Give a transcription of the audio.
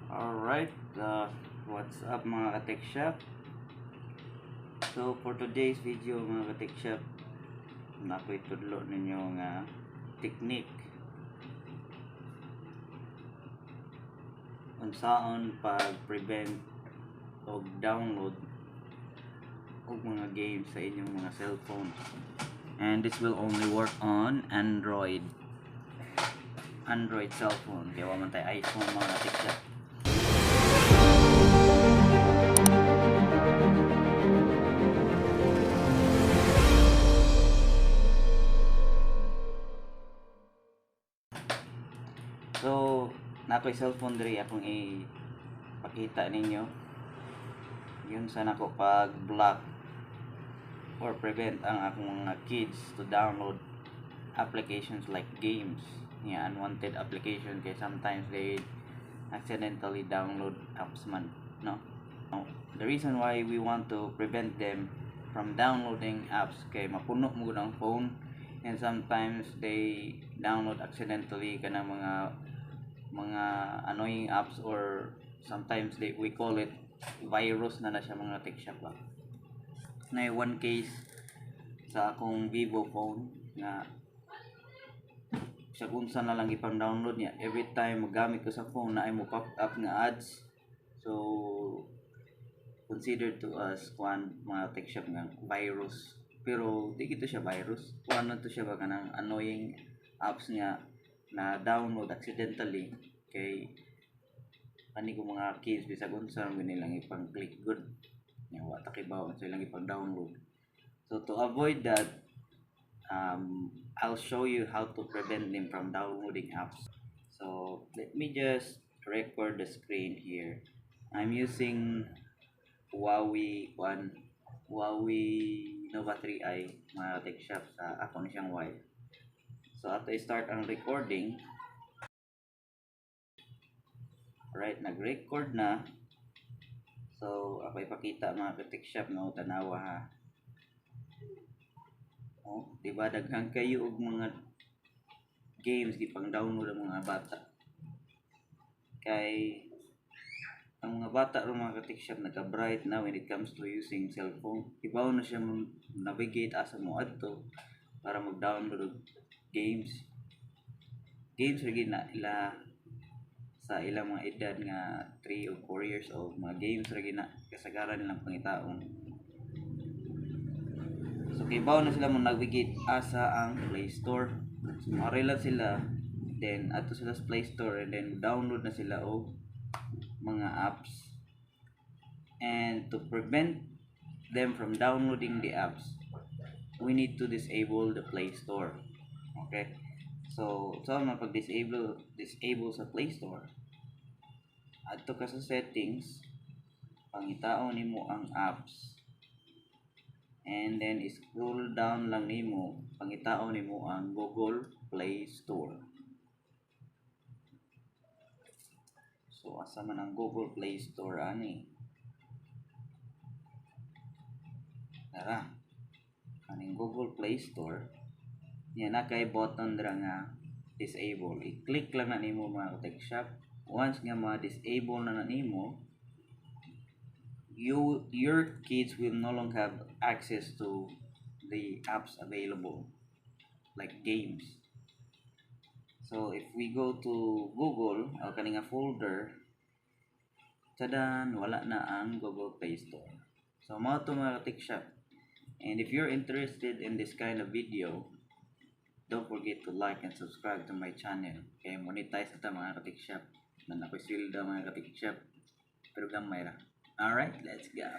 Alright, what's up mga ka-tech shop? So for today's video mga ka-tech shop, nako'y tudlo ninyo nga technique unsaon pag-prevent o download og mga games sa inyong mga cellphone. And this will only work on Android cellphone, kaya waman tayo iPhone mga ka-tech shop. So, nako'y cellphone diri akong ipakita ninyo. Yun sa nako pag-block or prevent ang akong mga kids to download applications like games. Yeah, unwanted application kay sometimes they accidentally download apps man, no? The reason why we want to prevent them from downloading apps kay mapuno mo ng phone, and sometimes they download accidentally kana mga annoying apps, or sometimes we call it virus na siya mga tech shop ba. Na one case sa akong Vivo phone nga sa kunsa na lang ipang download niya, every time magamit ko sa phone na ay mo pop up nga ads. So considered to us mga tech shop nga virus, pero di gito siya virus, na to siya ba kanang annoying apps niya na download accidentally kay ani ko mga kids bisag unsa man nilang ipang click good nya wa ta kay bawon sa ilang ipang download. So to avoid that, I'll show you how to prevent them from downloading apps. So let me just record the screen here. I'm using Huawei Nova 3i mga tech shop sa ako na siyang wife. So after I start ang recording, right, nag-record na. So ako ipakita mga tech shop no, tanawa ha. Oh, diba daghang kayo og mga games gipang download ang mga bata. Kay ang mga bata ro mga tech shop nagka-bright na when it comes to using cellphone. Ibaw na siya navigate asa mo adto para mag-download og games lagi na ila sa ilang mga edad nga 3 o 4 years old. Mga games lagi na kasagaran nilang pangitaon. So kibaw na sila mo navigate asa ang Play Store. So marela sila, then ato sila sa Play Store, and then download na sila og mga apps. And to prevent them from downloading the apps, we need to disable the Play Store. Okay, so man pag disable sa Play Store, adto ka sa settings, pangitaon nimo ang apps, and then scroll down lang nimo, pangitaon nimo ang Google Play Store. So asa man ang Google Play Store ani? Tara, aning Google Play Store, yan na kay button dira nga disable. I-click lang na nimo mga tech shop. Once nga ma-disable na nimo, your kids will no longer have access to the apps available like games. So if we go to Google o kaninga folder, tadan, wala na ang Google Play Store. So mao to mga tech shop. And if you're interested in this kind of video, don't forget to like and subscribe to my channel. Kaya monetize ito mga ka-tech shop. Na ako'y sweldo mga ka-tech shop, pero gamay ra. Alright, let's go.